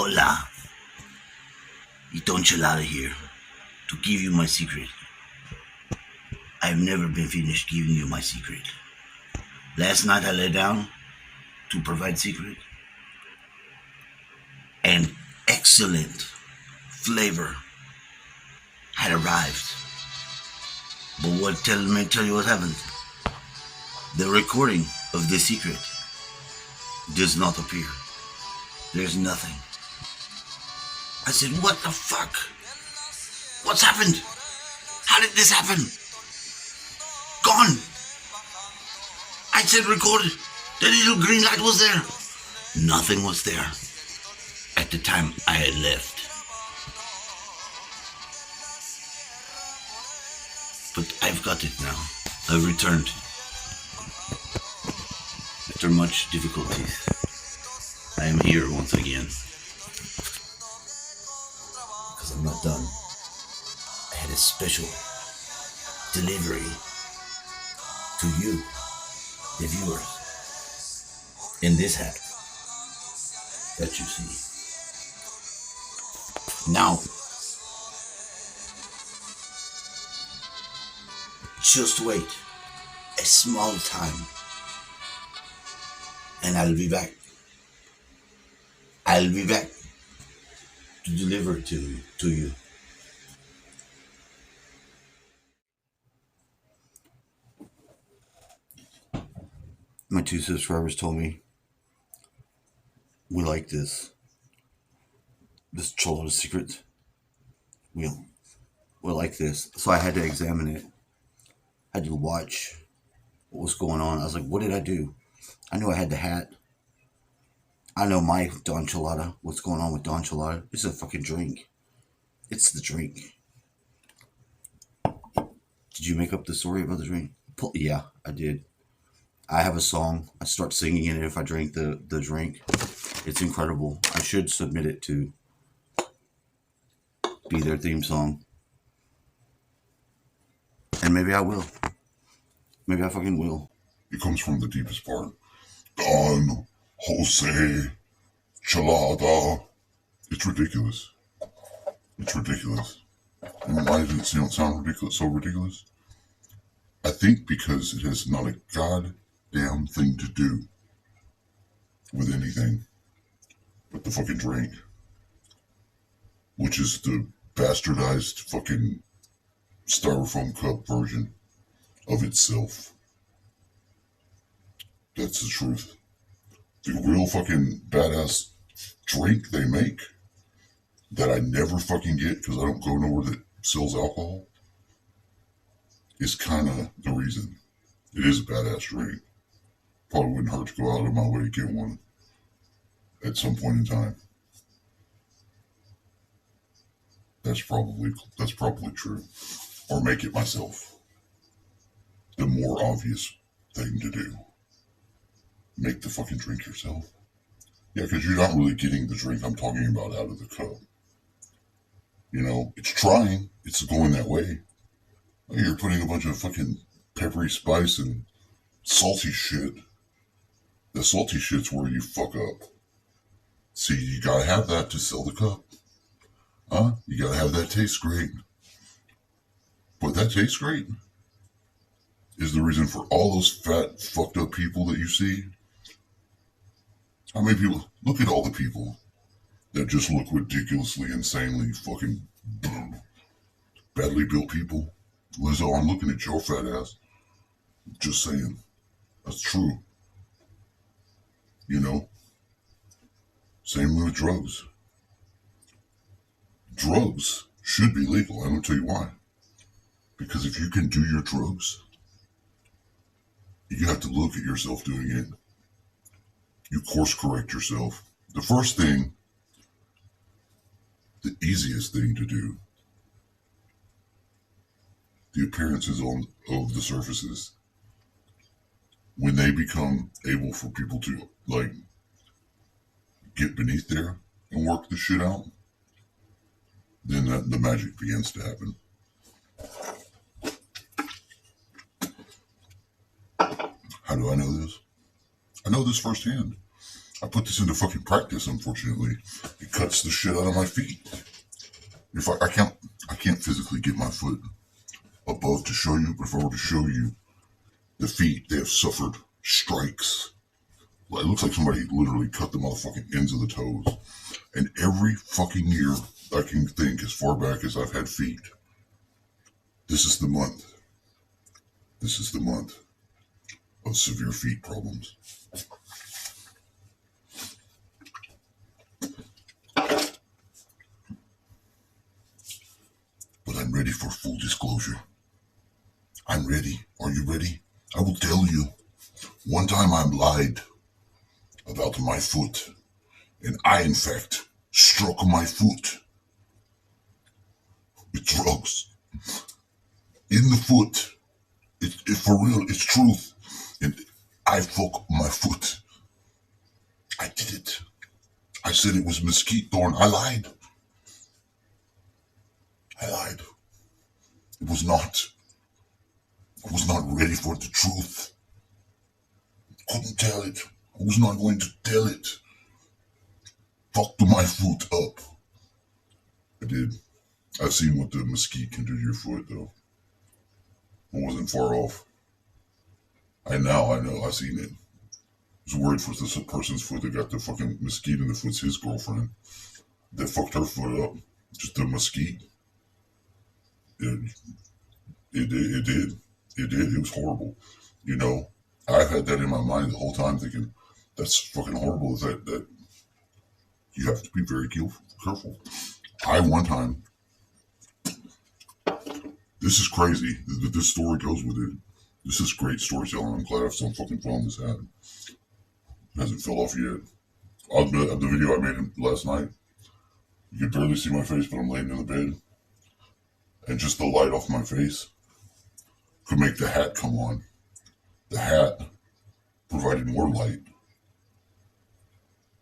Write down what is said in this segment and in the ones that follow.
Hola, Iton Chelada here to give you my secret. I've never been finished giving you my secret. Last night I lay down to provide secret. An excellent flavor had arrived. But let me tell you what happened. The recording of the secret does not appear. There's nothing. I said, what the fuck? What's happened? How did this happen? Gone. I said record. The little green light was there. Nothing was there at the time I had left. But I've got it now. I've returned. After much difficulties, I am here once again. Because I'm not done. I had a special delivery to you, the viewers, in this hat that you see. Now, just wait a small time and I'll be back. I'll be back to deliver it to you. My 2 subscribers told me we like this chelada secret. We like this. So I had to examine it. I had to watch what was going on. I was like, what did I do? I knew I had the hat. I know my Don Chelada. What's going on with Don Chelada? It's a fucking drink. It's the drink. Did you make up the story about the drink? Yeah, I did. I have a song. I start singing it if I drink the drink. It's incredible. I should submit it to be their theme song. And maybe I will. Maybe I fucking will. It comes from the deepest part. Don Jose Chelada. It's ridiculous. It's ridiculous. And why does it sound ridiculous? So ridiculous? I think because it has not a goddamn thing to do with anything but the fucking drink, which is the bastardized fucking styrofoam cup version of itself. That's the truth. The real fucking badass drink they make that I never fucking get because I don't go nowhere that sells alcohol is kind of the reason. It is a badass drink. Probably wouldn't hurt to go out of my way to get one at some point in time. That's probably true. Or make it myself. The more obvious thing to do. Make the fucking drink yourself. Yeah, because you're not really getting the drink I'm talking about out of the cup. You know, it's trying. It's going that way. You're putting a bunch of fucking peppery spice and salty shit. The salty shit's where you fuck up. See, you gotta have that to sell the cup. Huh? You gotta have that taste great. But that tastes great is the reason for all those fat, fucked up people that you see. How many people? Look at all the people that just look ridiculously, insanely fucking badly built people. Lizzo, I'm looking at your fat ass. Just saying. That's true. You know? Same with drugs. Drugs should be legal. I'm going to tell you why. Because if you can do your drugs, you have to look at yourself doing it. You course correct yourself. The first thing, the easiest thing to do, the appearances of the surfaces, when they become able for people to, like, get beneath there and work the shit out, then the magic begins to happen. How do I know this? I know this firsthand. I put this into fucking practice, unfortunately. It cuts the shit out of my feet. If I can't physically get my foot above to show you, but if I were to show you the feet, they have suffered strikes. It looks like somebody literally cut the motherfucking ends of the toes. And every fucking year I can think, as far back as I've had feet, this is the month. This is the month of severe feet problems. But I'm ready for full disclosure. I'm ready. Are you ready? I will tell you. One time I lied about my foot, and I, in fact, struck my foot with drugs in the foot. It for real, it's truth. And I fucked my foot. I did it. I said it was mesquite thorn. I lied. It was not. I was not ready for the truth. Couldn't tell it. I was not going to tell it. Fucked my foot up. I did. I've seen what the mesquite can do to your foot, though. I wasn't far off. I know. I've seen it. I was worried for this person's foot that got the fucking mesquite in the foot's his girlfriend. That fucked her foot up. Just the mesquite. It did. It was horrible. You know, I've had that in my mind the whole time thinking, that's fucking horrible. That you have to be very careful. I one time, this is crazy. This story goes with it. This is great storytelling. I'm glad I've some fucking fun this hat. It hasn't fell off yet. The video I made last night, you could barely see my face, but I'm laying in the bed. And just the light off my face could make the hat come on. The hat provided more light.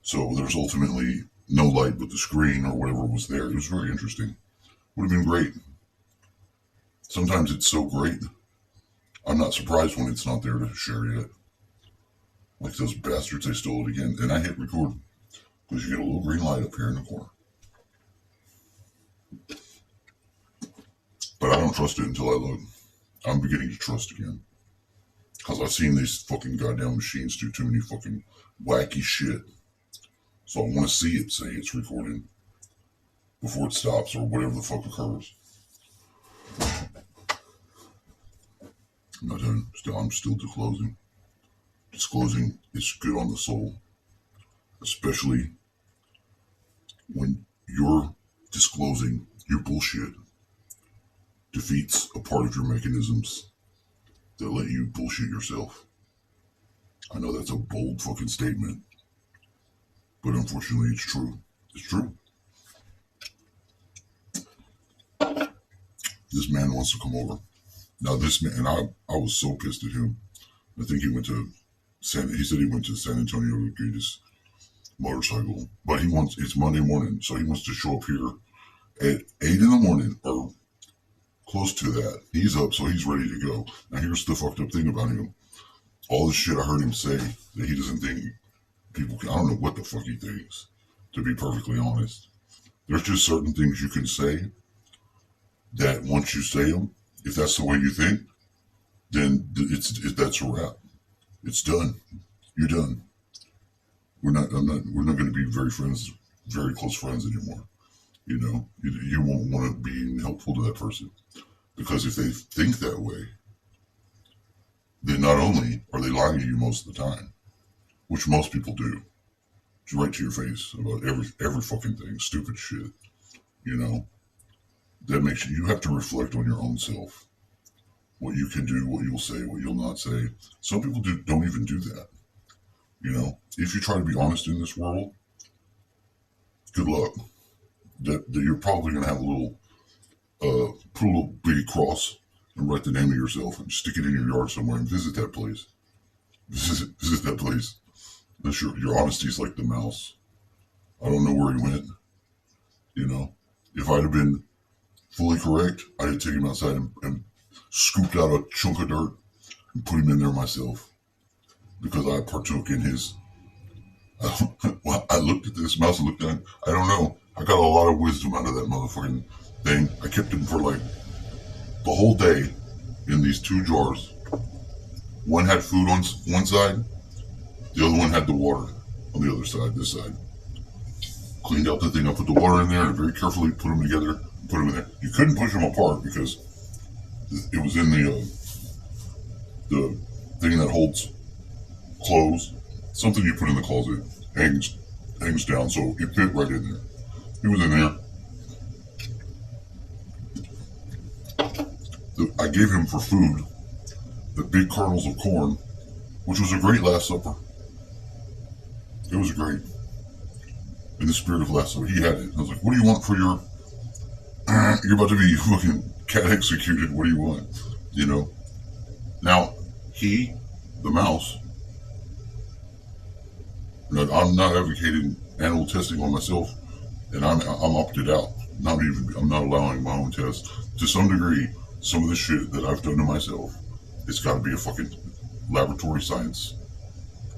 So there's ultimately no light but the screen or whatever was there. It was very interesting. Would have been great. Sometimes it's so great, I'm not surprised when it's not there to share yet. Like those bastards, they stole it again. And I hit record because you get a little green light up here in the corner. But I don't trust it until I look. I'm beginning to trust again. Because I've seen these fucking goddamn machines do too many fucking wacky shit. So I want to see it say it's recording before it stops or whatever the fuck occurs. I'm still disclosing. Disclosing is good on the soul. Especially when you're disclosing your bullshit defeats a part of your mechanisms that let you bullshit yourself. I know that's a bold fucking statement, but unfortunately it's true. It's true. This man wants to come over. Now this man, and I was so pissed at him. I think he said he went to San Antonio to get his motorcycle, but it's Monday morning, so he wants to show up here at 8 in the morning or close to that. He's up, so he's ready to go. Now here's the fucked up thing about him. All the shit I heard him say that he doesn't think people can, I don't know what the fuck he thinks, to be perfectly honest. There's just certain things you can say that once you say them, if that's the way you think, then that's a wrap. It's done. You're done. We're not going to be very close friends anymore. You know, you won't want to be helpful to that person. Because if they think that way, then not only are they lying to you most of the time, which most people do, it's right to your face about every fucking thing, stupid shit, you know, that makes you have to reflect on your own self. What you can do, what you'll say, what you'll not say. Some people don't even do that. You know, if you try to be honest in this world, good luck. That you're probably going to have a little, put a little big cross and write the name of yourself and stick it in your yard somewhere and visit that place. Visit that place. Unless your honesty is like the mouse. I don't know where he went. You know, if I'd have been fully correct, I'd have taken him outside and scooped out a chunk of dirt and put him in there myself. Because I partook in his Well, I looked at this mouse and looked at it. I don't know. I got a lot of wisdom out of that motherfucking thing. I kept it for like the whole day in these 2 jars. One had food on one side, the other one had the water on the other side, this side. Cleaned out the thing, I put the water in there and very carefully put them together, put them in there. You couldn't push them apart because it was in the thing that holds clothes. Something you put in the closet hangs down, so it fit right in there. It was in there. I gave him for food the big kernels of corn, which was a great Last Supper. It was great. In the spirit of Last Supper, he had it. I was like, "What do you want for your? You're about to be fucking cat executed. What do you want?" You know. Now he, the mouse. I'm not advocating animal testing on myself, and I'm opted out. I'm not allowing my own tests. To some degree, some of the shit that I've done to myself, it's got to be a fucking laboratory science.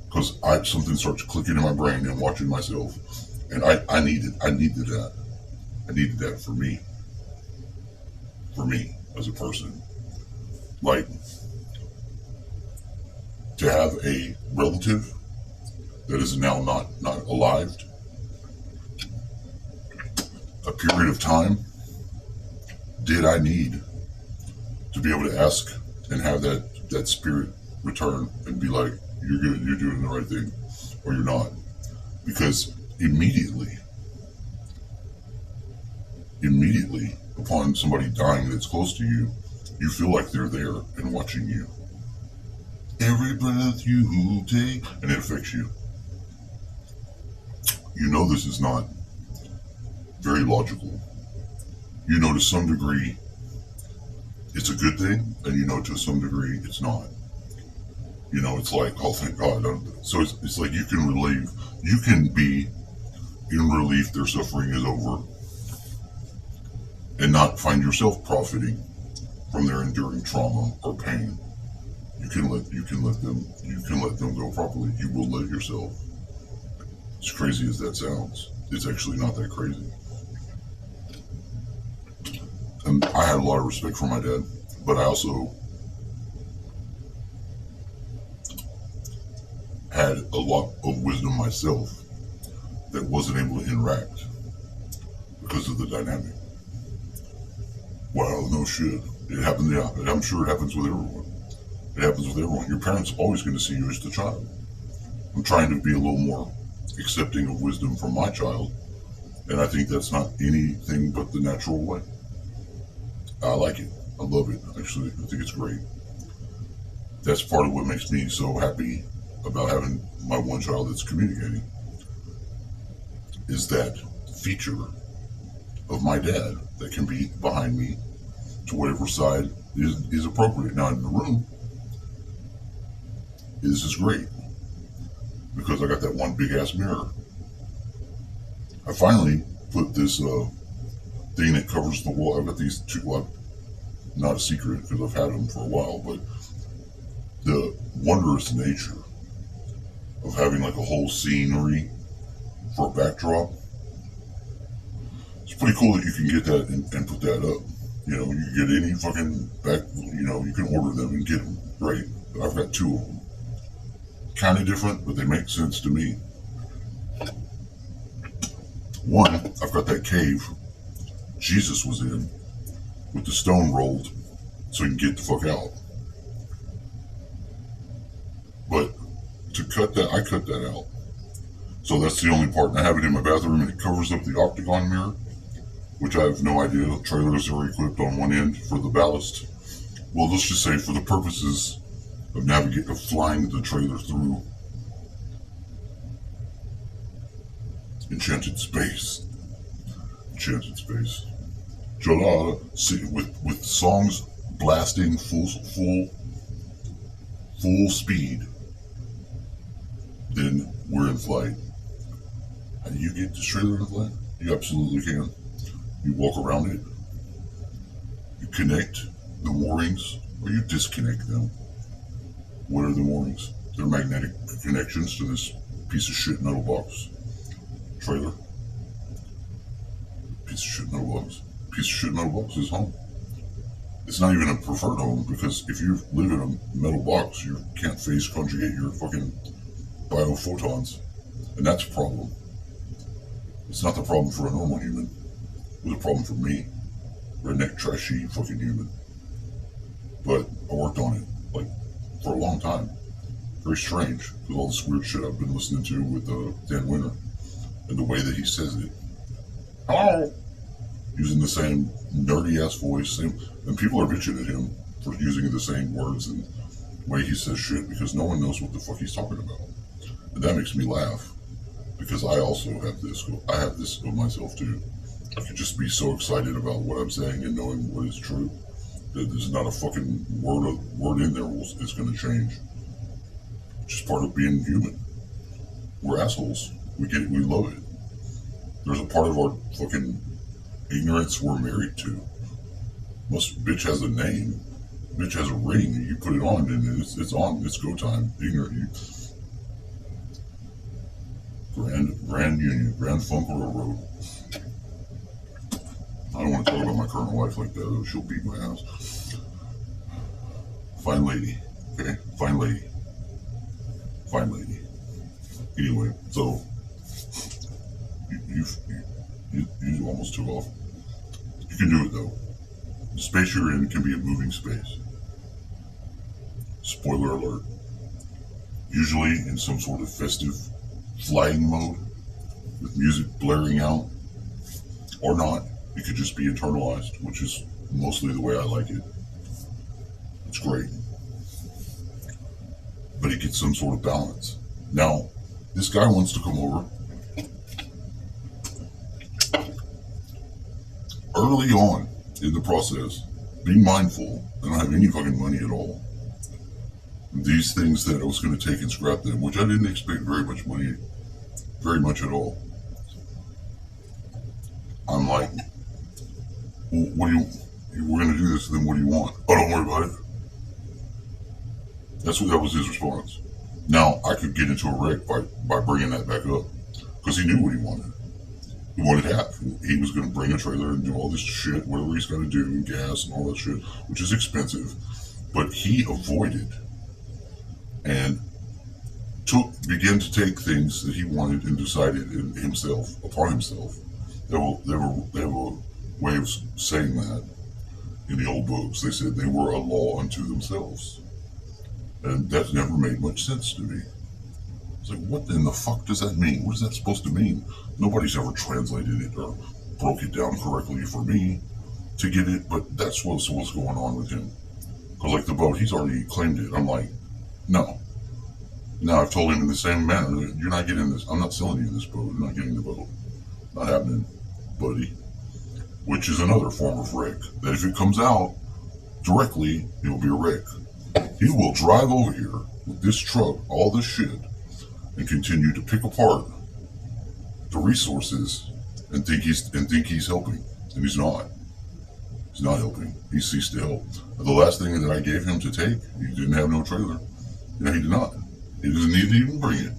Because something starts clicking in my brain and watching myself, and I needed that. I needed that for me as a person. Like, to have a relative that is now not alive, a period of time did I need to be able to ask and have that spirit return and be like, "You're good, you're doing the right thing," or "You're not." Because immediately upon somebody dying that's close to you, you feel like they're there and watching you. Every breath you take, and it affects you. You know this is not very logical. You know to some degree it's a good thing, and you know to some degree it's not. You know, it's like, oh, thank God. So it's like you can be in relief their suffering is over and not find yourself profiting from their enduring trauma or pain. You can let them go properly. You will let yourself. As crazy as that sounds, it's actually not that crazy. And I had a lot of respect for my dad, but I also had a lot of wisdom myself that wasn't able to interact because of the dynamic. Well, no shit. It happened, yeah. And I'm sure it happens with everyone. It happens with everyone. Your parents are always going to see you as the child. I'm trying to be a little more accepting of wisdom from my child, and I think that's not anything but the natural way. I like it. I love it. Actually, I think it's great. That's part of what makes me so happy about having my one child that's communicating, is that feature of my dad that can be behind me to whatever side is appropriate. Now in the room, this is great because I got that one big ass mirror. I finally put this thing that covers the wall. I've got these two, well, not a secret because I've had them for a while, but the wondrous nature of having like a whole scenery for a backdrop. It's pretty cool that you can get that and put that up. You know, you can get any fucking you can order them and get them. Great. But I've got 2 of them. Kind of different, but they make sense to me. One, I've got that cave Jesus was in with the stone rolled so he can get the fuck out. But to cut that, I cut that out. So that's the only part. And I have it in my bathroom and it covers up the octagon mirror, which I have no idea. The trailers are equipped on one end for the ballast. Well, let's just say for the purposes of flying the trailer through enchanted space. Chelada, with songs blasting full speed. Then we're in flight. How do you get this trailer in flight? You absolutely can. You walk around it. You connect the moorings, or you disconnect them. What are the moorings? They're magnetic connections to this piece of shit metal box trailer. Piece of shit metal box. Piece of shit metal box is home. It's not even a preferred home because if you live in a metal box, you can't phase conjugate your fucking biophotons. And that's a problem. It's not the problem for a normal human. It was a problem for me. Redneck, trashy fucking human. But I worked on it, like, for a long time. Very strange, with all this weird shit I've been listening to with Dan Winter. And the way that he says it. Hello! Using the same nerdy-ass voice. And people are bitching at him for using the same words and way he says shit because no one knows what the fuck he's talking about. And that makes me laugh. Because I also have this. I have this of myself too. I could just be so excited about what I'm saying and knowing what is true that there's not a fucking word in there is going to change. It's just part of being human. We're assholes. We get it. We love it. There's a part of our fucking ignorance we're married to. Bitch has a name. Bitch has a ring. You put it on and it's on. It's go time. Ignorant. Grand Union. Grand Funk Railroad. I don't want to talk about my current wife like that. She'll beat my ass. Fine lady. Okay? Fine lady. Fine lady. Anyway, so you almost took off. You can do it though. The space you're in can be a moving space. Spoiler alert. Usually in some sort of festive flying mode with music blaring out or not. It could just be internalized, which is mostly the way I like it. It's great. But it gets some sort of balance. Now, this guy wants to come over. Early on in the process, being mindful, I don't have any fucking money at all. These things that I was going to take and scrap them, which I didn't expect very much money, very much at all. I'm like, well, we're going to do this, then what do you want? Oh, don't worry about it. That was his response. Now, I could get into a wreck by bringing that back up, because he knew what he wanted. He wanted half. He was going to bring a trailer and do all this shit, whatever he's got to do, and gas and all that shit, which is expensive. But he avoided and began to take things that he wanted and decided upon himself. They have a way of saying that in the old books. They said they were a law unto themselves. And that never made much sense to me. It's like, what in the fuck does that mean? What is that supposed to mean? Nobody's ever translated it or broke it down correctly for me to get it, but that's what's going on with him. Because like the boat, he's already claimed it. I'm like, no. Now I've told him in the same manner, you're not getting this. I'm not selling you this boat. You're not getting the boat. Not happening, buddy. Which is another form of wreck. That if it comes out directly, it'll be a wreck. He will drive over here with this truck, all this shit, and continue to pick apart the resources and think he's helping, and he's not. He's not helping. He ceased to help. The last thing that I gave him to take, he didn't have no trailer. Yeah, he did not. He doesn't need to even bring it.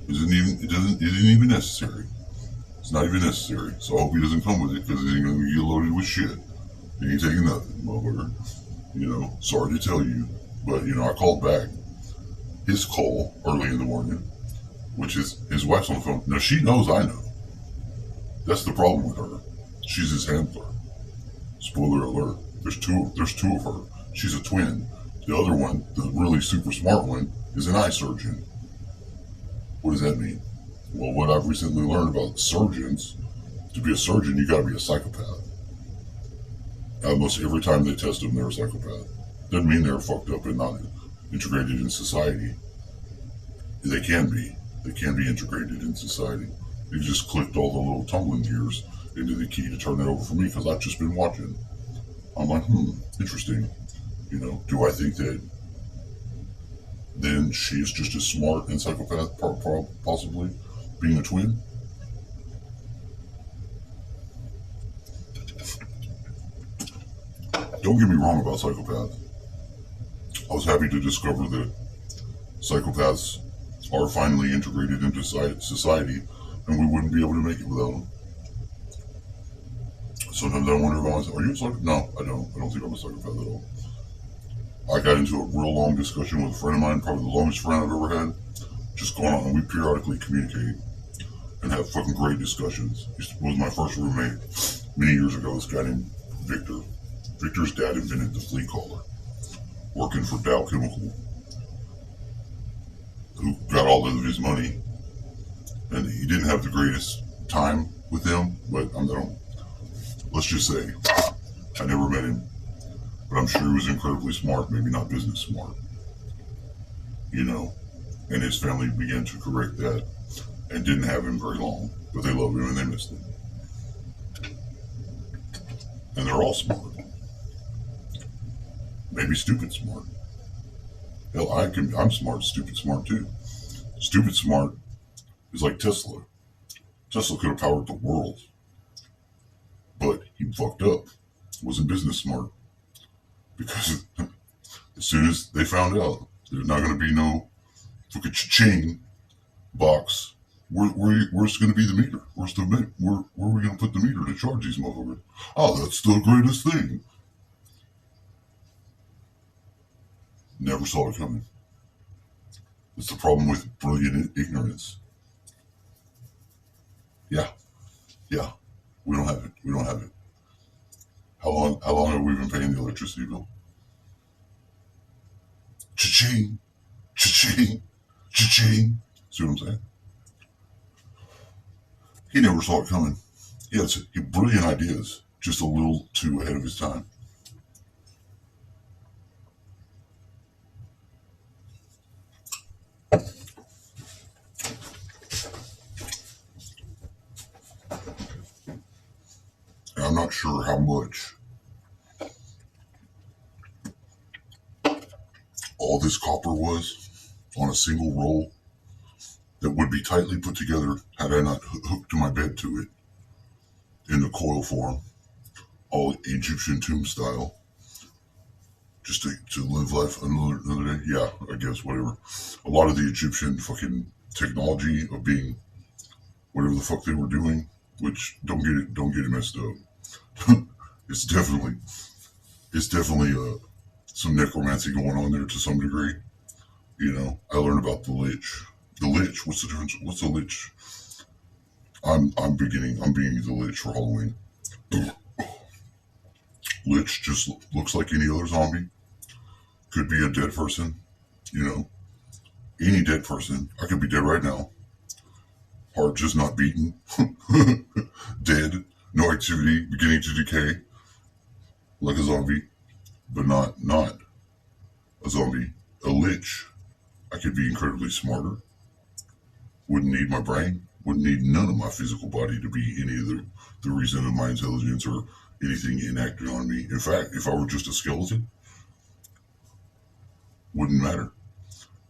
It isn't even necessary. It's not even necessary. So I hope he doesn't come with it because he's going to get loaded with shit. He ain't taking nothing, motherfucker. Sorry to tell you, but I called back his call early in the morning, which is his wife's on the phone. Now she knows I know. That's the problem with her. She's his handler. Spoiler alert. There's two of her. She's a twin. The other one, the really super smart one, is an eye surgeon. What does that mean? Well, what I've recently learned about surgeons, to be a surgeon, you gotta be a psychopath. Almost every time they test them, they're a psychopath. Doesn't mean they're fucked up and not integrated in society. They can be. They can be integrated in society. They just clicked all the little tumbling gears into the key to turn it over for me because I've just been watching. I'm like, interesting. Do I think that then she is just as smart and psychopath, possibly being a twin? Don't get me wrong about psychopaths. I was happy to discover that psychopaths are finally integrated into society, and we wouldn't be able to make it without them. Sometimes I wonder about myself, are you a psychopath? No, I don't. I don't think I'm a psychopath at all. I got into a real long discussion with a friend of mine, probably the longest friend I've ever had, just going on, and we periodically communicate and have fucking great discussions. He was my first roommate many years ago, this guy named Victor. Victor's dad invented the flea collar, working for Dow Chemical, who got all of his money, and he didn't have the greatest time with them, but let's just say, I never met him, but I'm sure he was incredibly smart, maybe not business smart, and his family began to correct that and didn't have him very long, but they love him and they missed him. And they're all smart. Maybe stupid smart. Hell, I'm smart, stupid smart too. Stupid smart is like Tesla. Tesla could have powered the world, but he fucked up. Wasn't business smart. Because as soon as they found out there's not going to be no fucking cha-ching box, where's going to be the meter? Where are we going to put the meter to charge these motherfuckers? Oh, that's the greatest thing. Never saw it coming. It's the problem with brilliant ignorance. Yeah. We don't have it. How long have we been paying the electricity bill? Cha-ching, cha-ching, cha-ching. See what I'm saying? He never saw it coming. He had brilliant ideas, just a little too ahead of his time. And I'm not sure how much all this copper was on a single roll that would be tightly put together had I not hooked to my bed to it in the coil form, all Egyptian tomb style, just to live life another day. Yeah, I guess, whatever. A lot of the Egyptian fucking technology of being whatever the fuck they were doing, which don't get it messed up. it's definitely some necromancy going on there to some degree. I learned about the Lich. The Lich, what's the difference? What's the Lich? I'm being the Lich for Halloween. Lich just looks like any other zombie. Could be a dead person, any dead person. I could be dead right now. Heart just not beating. Dead. No activity, beginning to decay. Like a zombie. But not a zombie. A Lich. I could be incredibly smarter. Wouldn't need my brain. Wouldn't need none of my physical body to be any of the reason of my intelligence or anything enacted on me. In fact, if I were just a skeleton, wouldn't matter.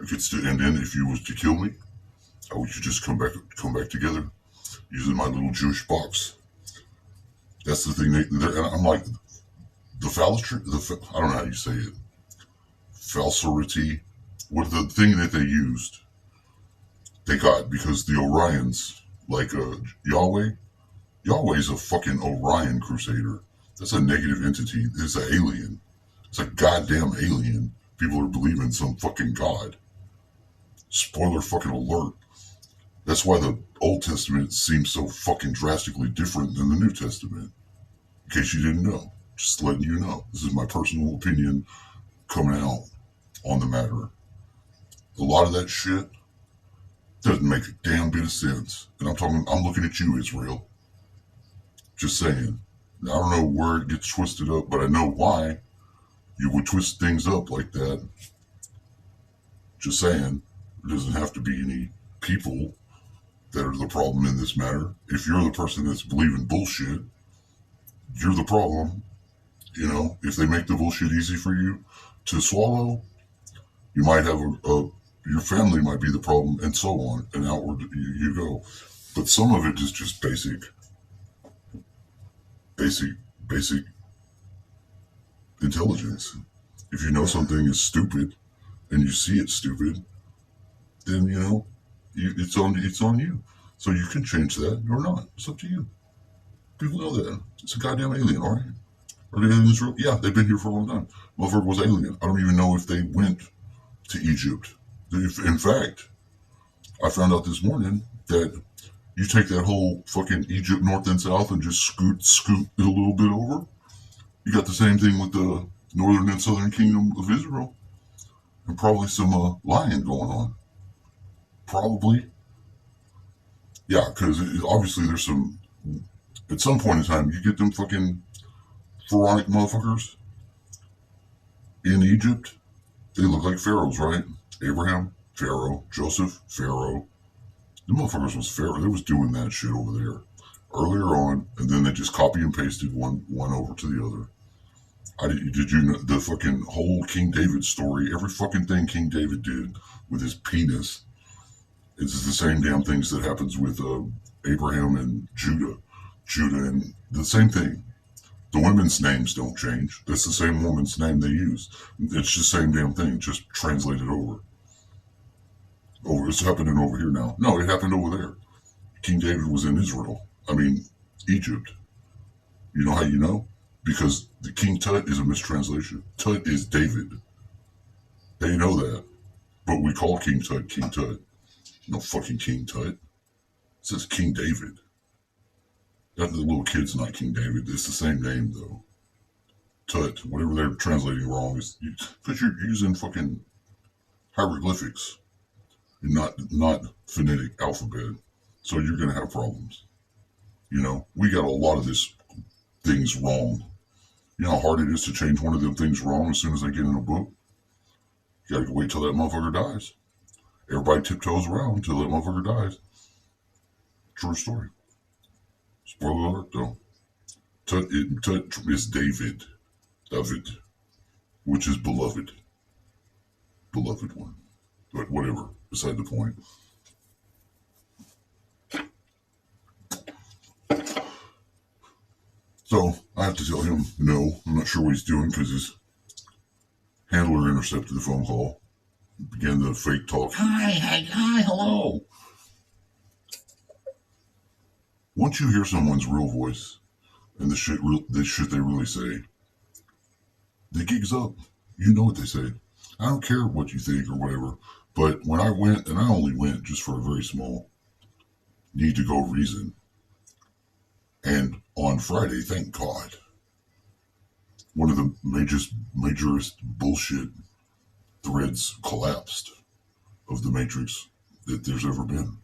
I could still, and then if you was to kill me, I would just come back together using my little Jewish box. That's the thing. And I'm like, the fallacy, I don't know how you say it. Falsity. What the thing that they used, they got because the Orions, like Yahweh's a fucking Orion crusader. That's a negative entity. It's an alien. It's a goddamn alien. People are believing some fucking god. Spoiler fucking alert. That's why the Old Testament seems so fucking drastically different than the New Testament. In case you didn't know. Just letting you know. This is my personal opinion coming out on the matter. A lot of that shit doesn't make a damn bit of sense. And I'm looking at you, Israel. Just saying. I don't know where it gets twisted up, but I know why you would twist things up like that. Just saying. There doesn't have to be any people that are the problem in this matter. If you're the person that's believing bullshit, you're the problem. If they make the bullshit easy for you to swallow, you might have your family might be the problem, and so on, and outward you go. But some of it is just basic intelligence. If you know something is stupid and you see it stupid, then It's on you. So you can change that or not. It's up to you. People know that. It's a goddamn alien, all right? Are the aliens real? Yeah, they've been here for a long time. Motherfucker was alien. I don't even know if they went to Egypt. In fact, I found out this morning that you take that whole fucking Egypt north and south and just scoot it a little bit over. You got the same thing with the northern and southern kingdom of Israel, and probably some lying going on. Probably, yeah, because obviously there's some. At some point in time, you get them fucking pharaonic motherfuckers in Egypt. They look like pharaohs, right? Abraham, Pharaoh. Joseph, Pharaoh. The motherfuckers was Pharaoh. They was doing that shit over there earlier on, and then they just copy and pasted one over to the other. Did you know the fucking whole King David story? Every fucking thing King David did with his penis is the same damn things that happens with Abraham and Judah. Judah and the same thing. The women's names don't change. That's the same woman's name they use. It's the same damn thing, just translated over. It's happening over here now. No, it happened over there. King David was in Israel. I mean, Egypt. You know how you know? Because the King Tut is a mistranslation. Tut is David. They know that. But we call King Tut King Tut. No fucking King Tut. It says King David. That the little kid's not King David. It's the same name, though. Tut. Whatever they're translating wrong is... Because you're using fucking hieroglyphics. And not phonetic alphabet. So you're going to have problems. You know? We got a lot of this things wrong. You know how hard it is to change one of them things wrong as soon as they get in a book? You gotta wait till that motherfucker dies. Everybody tiptoes around until that motherfucker dies. True story. Spoiler alert, though. Tut is David. David. Which is beloved. Beloved one. But whatever. Beside the point. So, I have to tell him, no, I'm not sure what he's doing because his handler intercepted the phone call. Began the fake talk. Hi, hello. Once you hear someone's real voice and the shit they really say, the gig's up. You know what they say. I don't care what you think or whatever, but when I went, and I only went just for a very small need to go reason, and on Friday, thank God, one of the majorest bullshit threads collapsed of the Matrix that there's ever been.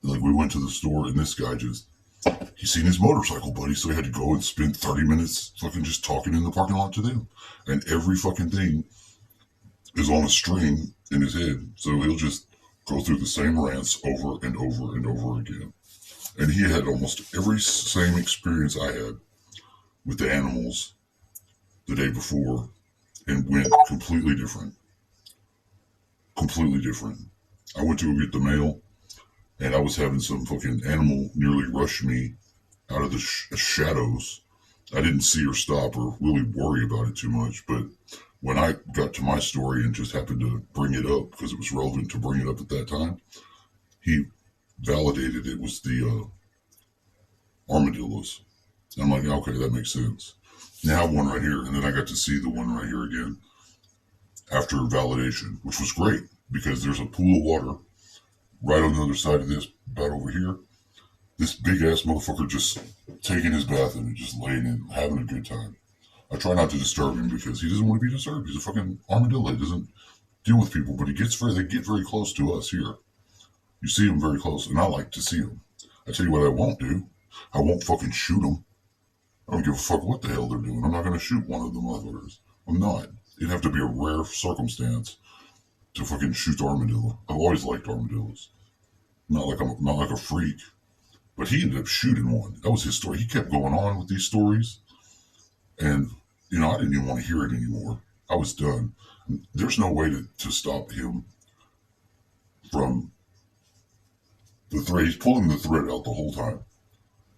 Like, we went to the store and this guy he's seen his motorcycle buddy, so he had to go and spend 30 minutes fucking just talking in the parking lot to them. And every fucking thing is on a string in his head. So he'll just go through the same rants over and over and over again. And he had almost every same experience I had with the animals the day before and went completely different. Completely different. I went to go get the mail and I was having some fucking animal nearly rush me out of the shadows. I didn't see or stop or really worry about it too much, but when I got to my story and just happened to bring it up because it was relevant to bring it up at that time, he validated it was the armadillos. And I'm like, okay, that makes sense. And I have one right here, and then I got to see the one right here again after validation, which was great because there's a pool of water right on the other side of this, about over here. This big ass motherfucker just taking his bath and just laying in, having a good time. I try not to disturb him because he doesn't want to be disturbed. He's a fucking armadillo. He doesn't deal with people, but they get very close to us here. You see him very close, and I like to see him. I tell you what I won't do. I won't fucking shoot them. I don't give a fuck what the hell they're doing. I'm not going to shoot one of the motherfuckers. I'm not. It'd have to be a rare circumstance to fucking shoot the armadillo. I've always liked armadillos. Not like a freak. But he ended up shooting one. That was his story. He kept going on with these stories. And, I didn't even want to hear it anymore. I was done. There's no way to stop him from the thread. He's pulling the thread out the whole time.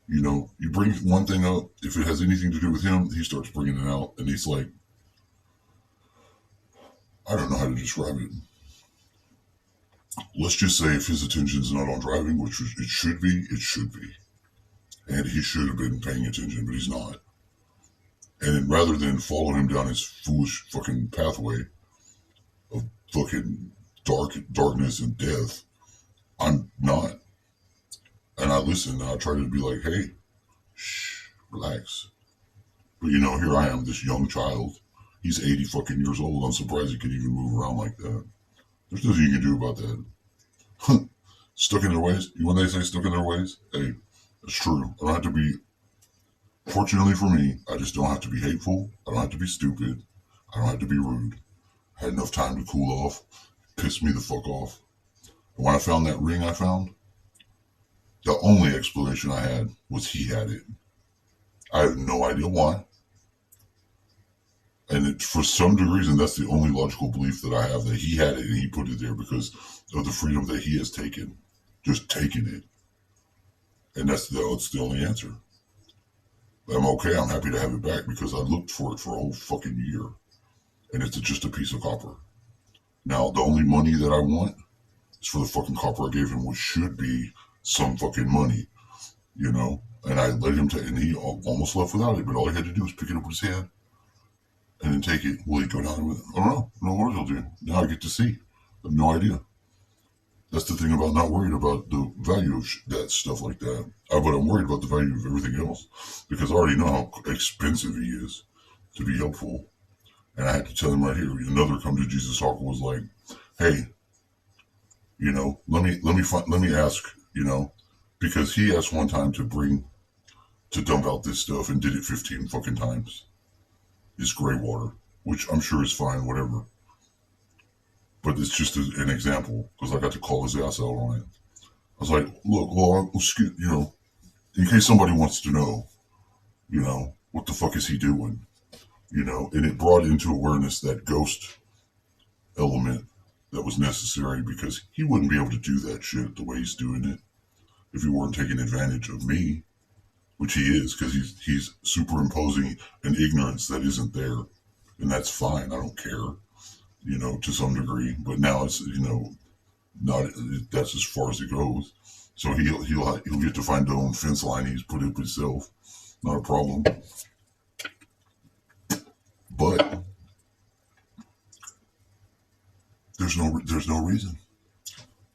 You bring one thing up. If it has anything to do with him, he starts bringing it out. And he's like, I don't know how to describe it. let's just say if his attention's not on driving, which it should be, it should be. And he should have been paying attention, but he's not. And rather than follow him down his foolish fucking pathway of fucking darkness and death, I'm not. And I listen and I try to be like, hey, shh, relax. But here I am, this young child. He's 80 fucking years old. I'm surprised he can even move around like that. There's nothing you can do about that. Stuck in their ways? When they say stuck in their ways, hey, it's true. I don't have to be, fortunately for me, I just don't have to be hateful. I don't have to be stupid. I don't have to be rude. I had enough time to cool off, piss me the fuck off. And when I found that ring I found, the only explanation I had was he had it. I have no idea why. And for some reason, that's the only logical belief that I have, that he had it and he put it there because of the freedom that he has taken. Just taking it. And that's the only answer. I'm okay. I'm happy to have it back because I looked for it for a whole fucking year. And it's just a piece of copper. Now, the only money that I want is for the fucking copper I gave him, which should be some fucking money, And I let him and he almost left without it, but all he had to do was pick it up with his hand and then take it. Will he go down with it? I don't know. I don't know what he'll do. Now I get to see. I have no idea. That's the thing about not worried about the value of that stuff like that. But I'm worried about the value of everything else because I already know how expensive he is to be helpful. And I had to tell him right here. Another come to Jesus talk was like, hey, let me ask, because he asked one time to dump out this stuff and did it 15 fucking times. It's gray water, which I'm sure is fine, whatever. But it's just an example because I got to call his ass out on it. I was like, look, well, excuse, in case somebody wants to know, what the fuck is he doing? And it brought into awareness that ghost element that was necessary because he wouldn't be able to do that shit the way he's doing it if he weren't taking advantage of me, which he is because he's superimposing an ignorance that isn't there, and that's fine. I don't care, to some degree. But now it's not that's as far as it goes. So he'll get to find the own fence line he's put up himself. Not a problem. But there's no reason.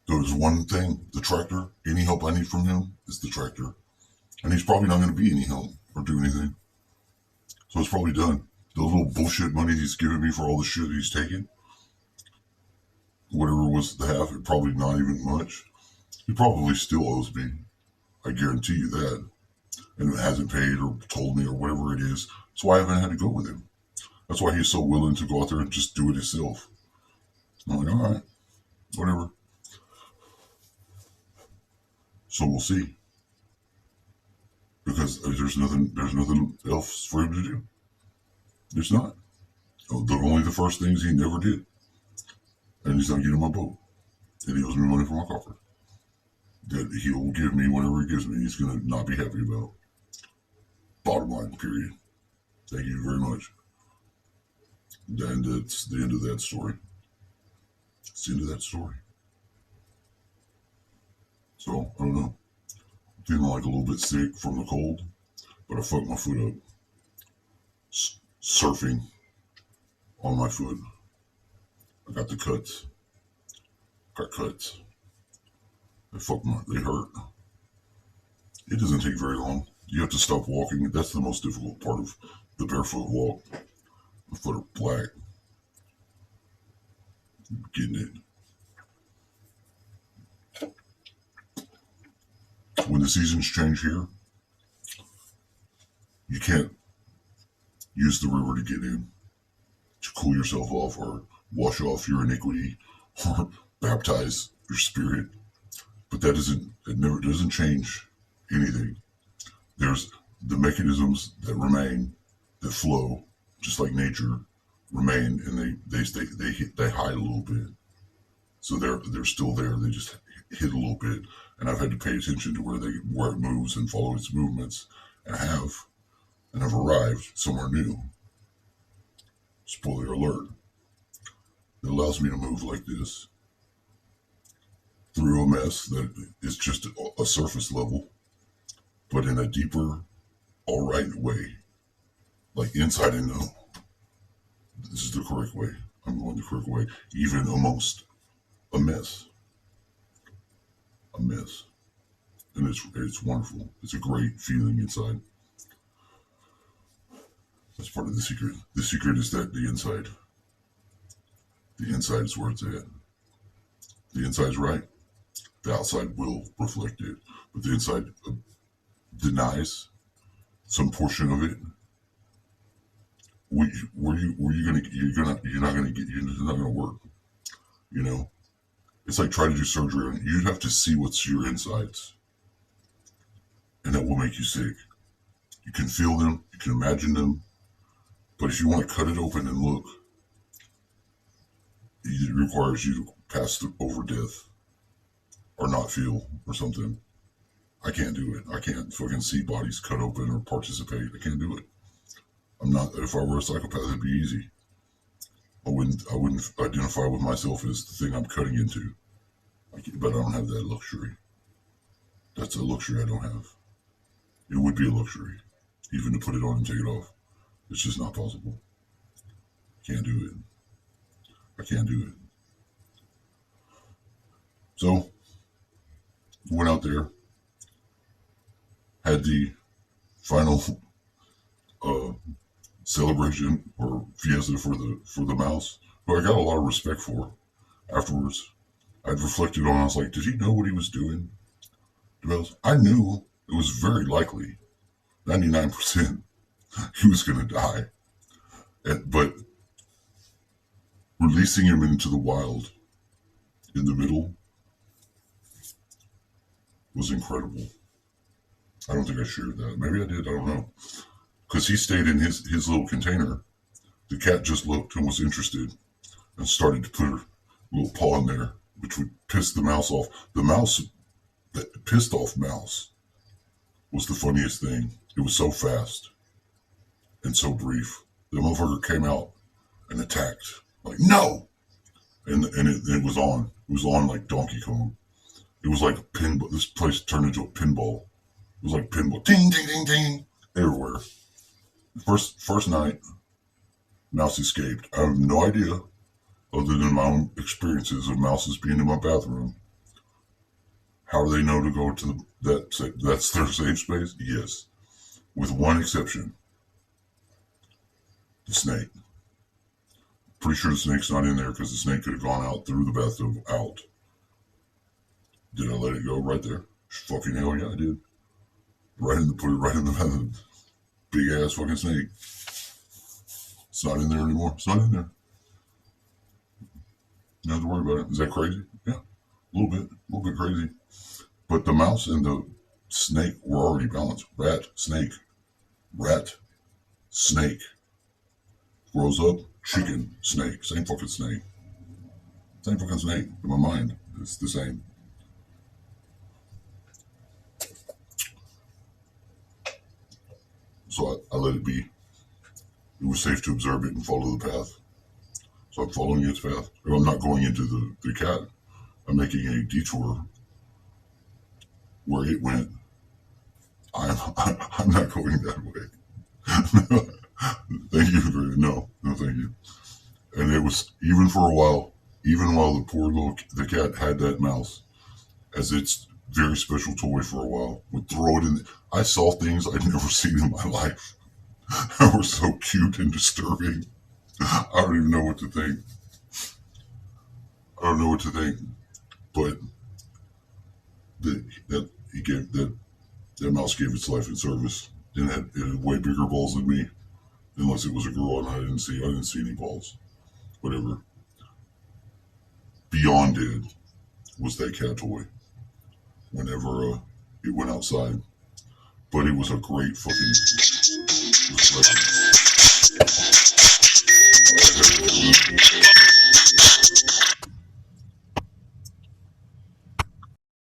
There's one thing, the tractor. Any help I need from him is the tractor. And he's probably not going to be any help or do anything. So it's probably done. The little bullshit money he's giving me for all the shit he's taking, whatever was the half, it probably not even much. He probably still owes me. I guarantee you that. And it hasn't paid or told me or whatever it is. That's why I haven't had to go with him. That's why he's so willing to go out there and just do it himself. I'm like, all right, whatever. So we'll see. Because there's nothing else for him to do. There's not. Only the first things he never did. And he's not getting my boat. And he owes me money for my copper. That he'll give me whatever he gives me. He's going to not be happy about. Bottom line, period. Thank you very much. And that's the end of that story. It's the end of that story. So, I don't know. I'm feeling like a little bit sick from the cold. But I fucked my foot up. Surfing on my foot. I got the cuts. Got cuts. They hurt. It doesn't take very long. You have to stop walking. That's the most difficult part of the barefoot walk. My foot are black. Getting it. When the seasons change here, you can't use the river to get in to cool yourself off or wash off your iniquity or baptize your spirit. But it never doesn't change anything. There's the mechanisms that remain, that flow, just like nature, remain, and they hide a little bit. So they're still there. They just hit a little bit, and I've had to pay attention to where it moves and follow its movements. And I've arrived somewhere new. Spoiler alert. It allows me to move like this. through a mess that is just a surface level, but in a deeper, all right way. Like inside I know this is the correct way. I'm going the correct way, even amongst a mess. A mess. And it's wonderful. It's a great feeling inside. That's part of the secret. The secret is that the inside is where it's at. The inside's right. The outside will reflect it, but the inside denies some portion of it. You're not gonna work. You know, it's like trying to do surgery on you. Have to see what's your insides, and that will make you sick. You can feel them, you can imagine them, but if you want to cut it open and look, it requires you to pass over death or not feel or something. I can't do it. I can't fucking see bodies cut open or participate. I can't do it. I'm not. If I were a psychopath, it'd be easy. I wouldn't identify with myself as the thing I'm cutting into. But I don't have that luxury. That's a luxury I don't have. It would be a luxury, even to put it on and take it off. It's just not possible. Can't do it. I can't do it. So, went out there, had the final celebration or fiesta for the mouse, who I got a lot of respect for afterwards. I'd reflected on. I was like, did he know what he was doing? I knew it was very likely, 99%, he was going to die. But releasing him into the wild in the middle was incredible. I don't think I shared that. Maybe I did. I don't know. Because he stayed in his little container. The cat just looked and was interested and started to put her little paw in there, which would piss the mouse off. The mouse, that pissed off mouse, was the funniest thing. It was so fast and so brief. The motherfucker came out and attacked. Like, no! And it was on. It was on like Donkey Kong. It was like a pinball. This place turned into a pinball. It was like pinball. Ding, ding, ding, ding. Everywhere. First night, mouse escaped. I have no idea, other than my own experiences of mouses being in my bathroom. How do they know to go to that's their safe space? Yes. With one exception. The snake. Pretty sure the snake's not in there because the snake could have gone out through the bathtub out. Did I let it go right there? Fucking hell yeah, I did. Put it right in the bathtub. Big ass fucking snake. It's not in there anymore. It's not in there. You don't have to worry about it. Is that crazy? Yeah. A little bit crazy. But the mouse and the snake were already balanced. Rat, snake. Grows up, chicken, snake. Same fucking snake. In my mind, it's the same. So I let it be. It was safe to observe it and follow the path. So I'm following its path. I'm not going into the cat. I'm making a detour where it went. I'm not going that way. Thank you. No, thank you. And it was, even for a while, even while the cat had that mouse as its very special toy for a while, would throw it in. I saw things I'd never seen in my life. They were so cute and disturbing. I don't even know what to think. But that mouse gave its life in service, and it had way bigger balls than me. Unless it was a girl and I didn't see any balls. Whatever. Beyond it was that cat toy. Whenever it went outside. But it was a great fucking reflection.